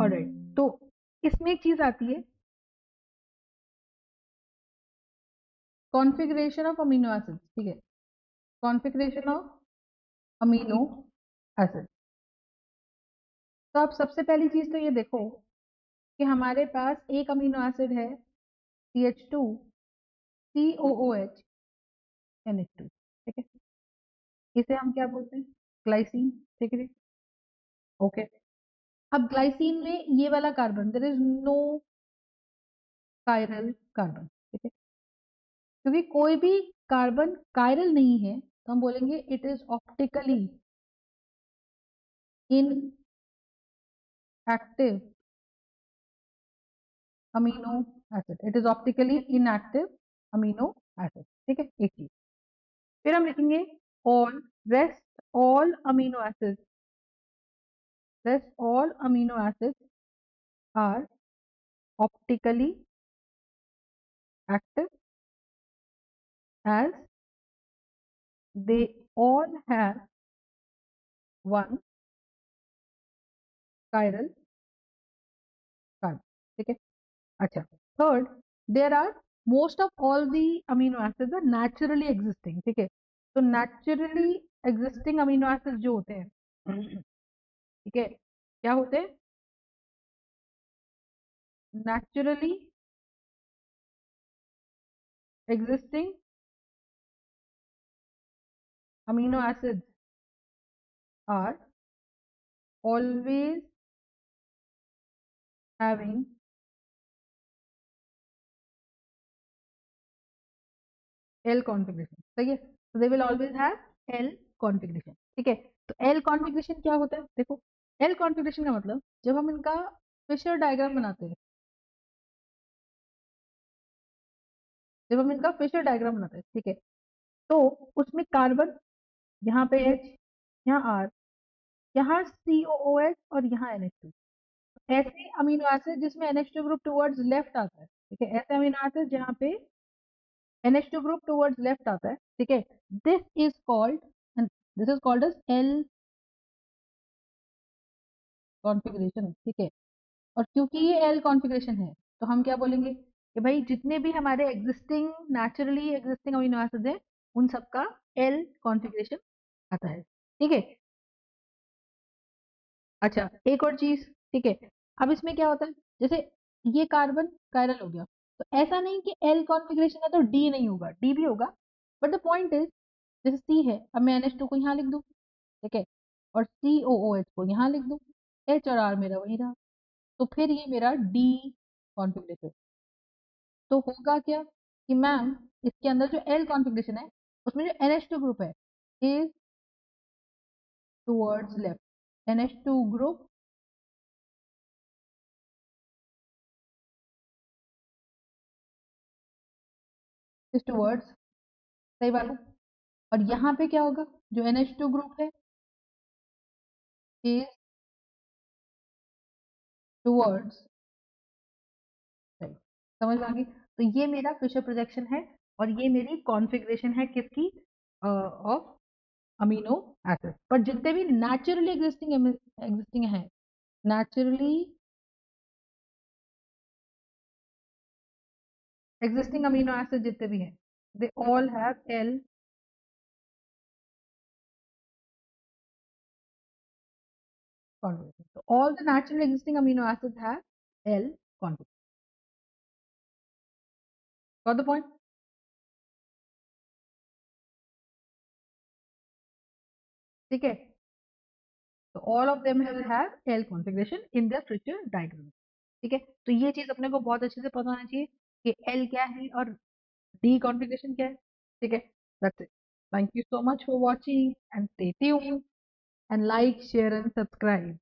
Alright, तो इसमें एक चीज आती है कॉन्फ़िगरेशन ऑफ अमीनो एसिड, ठीक है, कॉन्फ़िगरेशन ऑफ अमीनो एसिड। तो अब सबसे पहली चीज तो ये देखो कि हमारे पास एक अमीनो एसिड है CH2 COOH NH2, ठीक है, इसे हम क्या बोलते हैं, ग्लाइसिन, ठीक है, ओके। अब ग्लाइसिन में ये वाला carbon, there is no chiral carbon, ठीक है, क्योंकि कोई भी कार्बन कायरल नहीं है तो हम बोलेंगे it is optically inactive amino acid, it is optically inactive amino acid, ठीक है, एक चीज। फिर हम लिखेंगे all rest all amino acid, rest all amino acid are optically active as they all have one chiral carbon, ठीक है। अच्छा, third, there are most of all the amino acids are naturally existing, ठीक है, तो naturally existing amino acids जो होते हैं, ठीक है, क्या होते हैं, naturally existing amino acids are always having L configuration, सही है, so they will always have L configuration, ठीक है। तो L configuration क्या होता है, देखो L configuration का मतलब जब हम इनका फिशर डायग्राम बनाते हैं, जब हम इनका फिशर डायग्राम बनाते हैं, ठीक है, तो उसमें कार्बन, यहाँ पे H, यहाँ R, यहाँ COOH और यहाँ NH2, ऐसे अमीनो एसिड जिसमें NH2 ग्रुप टुवर्ड्स लेफ्ट आता है, ठीक है, ऐसे अमीनो एसिड जहाँ पे NH2 ग्रुप टुवर्ड्स लेफ्ट आता है, ठीक है, this is called as L configuration, ठीक है। और क्योंकि ये L कॉन्फ़िगरेशन है तो हम क्या बोलेंगे कि भाई जितने भी हमारे existing naturally existing amino acid हैं उन सबका L कॉन्फ़िगरेशन आता है, ठीक है। अच्छा, एक और चीज, ठीक है, अब इसमें क्या होता है, जैसे ये कार्बन कायरल हो गया, तो ऐसा नहीं कि L कॉन्फ़िगरेशन है तो D नहीं होगा, D भी होगा, बट द पॉइंट इज जैसे C है, अब मैं NH2 को यहाँ लिख दूं, ठीक है, और COOH को यहाँ लिख दूं, H और R मेरा वही रहा, तो फिर ये मेरा D कॉन्फ़िगरेशन। तो होगा क्या कि मैम इसके अंदर जो L कॉन्फ़िगरेशन है उसमें जो NH2 ग्रुप है is towards left, NH2 group is towards, सही बात है, और यहाँ पे क्या होगा, जो NH2 ग्रुप है इज टुवर्ड्स राइट, समझ में आ गई। तो ये मेरा फिशर प्रोजेक्शन है और ये मेरी कॉन्फ़िगरेशन है किसकी, ऑफ अमीनो एसिड, पर जितने भी नेचुरली एग्जिस्टिंग है, नेचुरली existing amino acids जितने भी हैं they all have L configuration, so all the naturally existing amino acids have L configuration, got the point, ठीक है, तो all of them will have L configuration in their Fischer diagram, ठीक है। तो ये चीज अपने को बहुत अच्छे से पता होना चाहिए कि L क्या है और D configuration क्या है, ठीक है। That's it, thank you so much for watching and stay tuned and like, share and subscribe.